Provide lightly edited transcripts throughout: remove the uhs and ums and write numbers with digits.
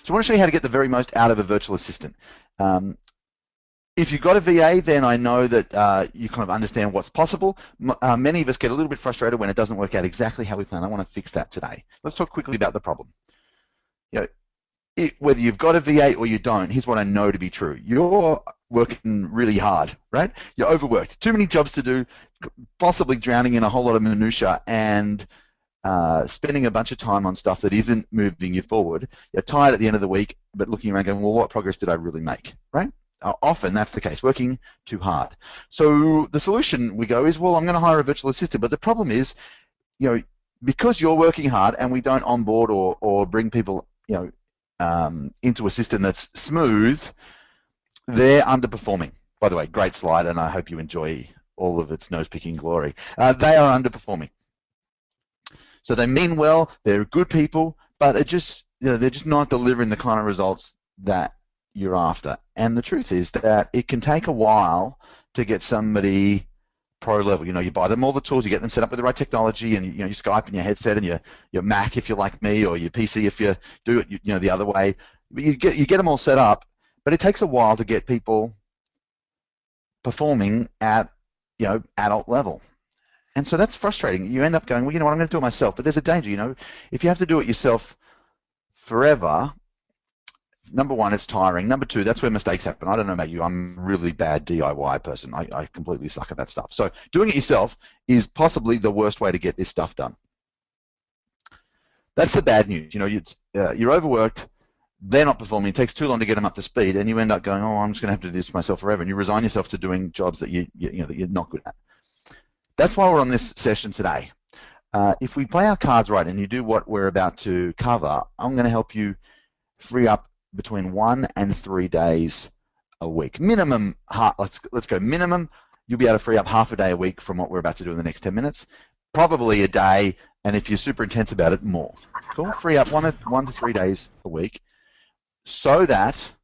So I want to show you how to get the very most out of a virtual assistant. If you've got a VA, then I know that you kind of understand what's possible. Many of us get a little bit frustrated when it doesn't work out exactly how we plan. I want to fix that today. Let's talk quickly about the problem. Whether you've got a VA or you don't, here's what I know to be true. You're working really hard, right? You're overworked. Too many jobs to do, possibly drowning in a whole lot of minutiae and spending a bunch of time on stuff that isn't moving you forward. You're tired at the end of the week, but looking around going, well, what progress did I really make, right? Often that's the case, working too hard. So the solution we go is, well, I'm going to hire a virtual assistant. But the problem is, because you're working hard and we don't onboard or bring people, into a system that's smooth, they're underperforming. By the way, great slide, and I hope you enjoy all of its nose-picking glory. They are underperforming. So they mean well, they're good people, but they're just not delivering the kind of results that you're after. And the truth is that it can take a while to get somebody pro level. You buy them all the tools, you get them set up with the right technology, and your Skype and your headset and your Mac if you're like me, or your PC if you do it the other way. But you get them all set up, but it takes a while to get people performing at adult level. And so that's frustrating. You end up going, well, I'm going to do it myself. But there's a danger, if you have to do it yourself forever, number one, it's tiring. Number two, that's where mistakes happen. I don't know about you. I'm a really bad DIY person. I completely suck at that stuff. So doing it yourself is possibly the worst way to get this stuff done. That's the bad news. You're overworked. They're not performing. It takes too long to get them up to speed, and you end up going, oh, I'm just going to have to do this myself forever. And you resign yourself to doing jobs that that you're not good at. That's why we're on this session today. If we play our cards right and you do what we're about to cover, I'm going to help you free up between 1 and 3 days a week. Minimum, let's go minimum, you'll be able to free up half a day a week from what we're about to do in the next 10 minutes. Probably a day, and if you're super intense about it, more. Cool? Free up 1 to 3 days a week so that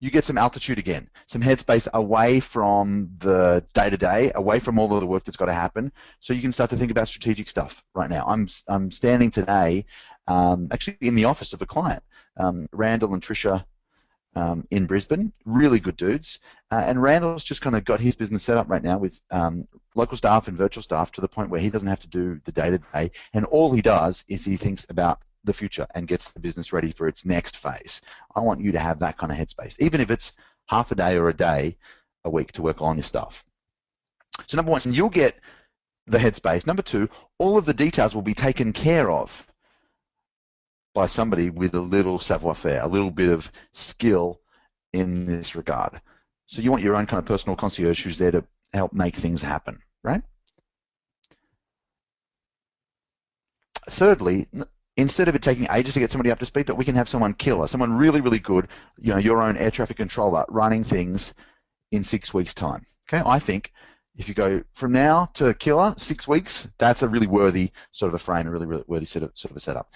you get some altitude again, some headspace away from the day-to-day, away from all of the work that's got to happen, so you can start to think about strategic stuff right now. I'm standing today actually in the office of a client, Randall and Tricia in Brisbane, really good dudes, and Randall's just kind of got his business set up right now with local staff and virtual staff to the point where he doesn't have to do the day-to-day, and all he does is he thinks about the future and gets the business ready for its next phase. I want you to have that kind of headspace, even if it's half a day or a day a week to work on your stuff. So number one, you'll get the headspace. Number two, all of the details will be taken care of by somebody with a little savoir-faire, a little bit of skill in this regard. So you want your own kind of personal concierge who's there to help make things happen, right? Thirdly, instead of it taking ages to get somebody up to speed, that we can have someone killer, someone really, really good, your own air traffic controller running things in 6 weeks' time. Okay, I think if you go from now to killer, 6 weeks, that's a really worthy sort of a frame, a really, really worthy sort of a setup.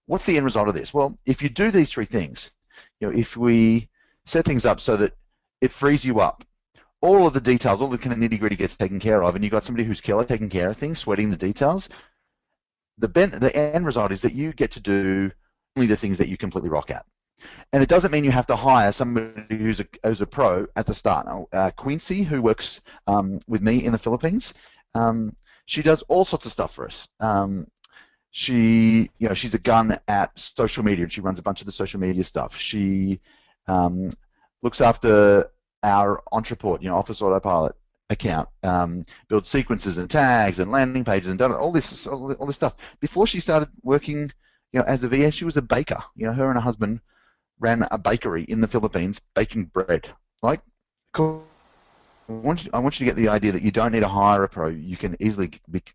What's the end result of this? Well, if you do these three things, if we set things up so that it frees you up, all of the details, all the kind of nitty-gritty gets taken care of, and you've got somebody who's killer taking care of things, sweating the details, the end result is that you get to do only the things that you completely rock at. And it doesn't mean you have to hire somebody who's a pro at the start. Quincy, who works with me in the Philippines, she does all sorts of stuff for us. She's a gun at social media, and she runs a bunch of the social media stuff. She looks after our Entreport, Office Autopilot account, builds sequences and tags and landing pages and done all this stuff. Before she started working, as a VA, she was a baker. Her and her husband ran a bakery in the Philippines, baking bread. Cool. I want you to get the idea that you don't need to hire a pro. You can easily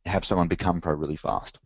have someone become pro really fast.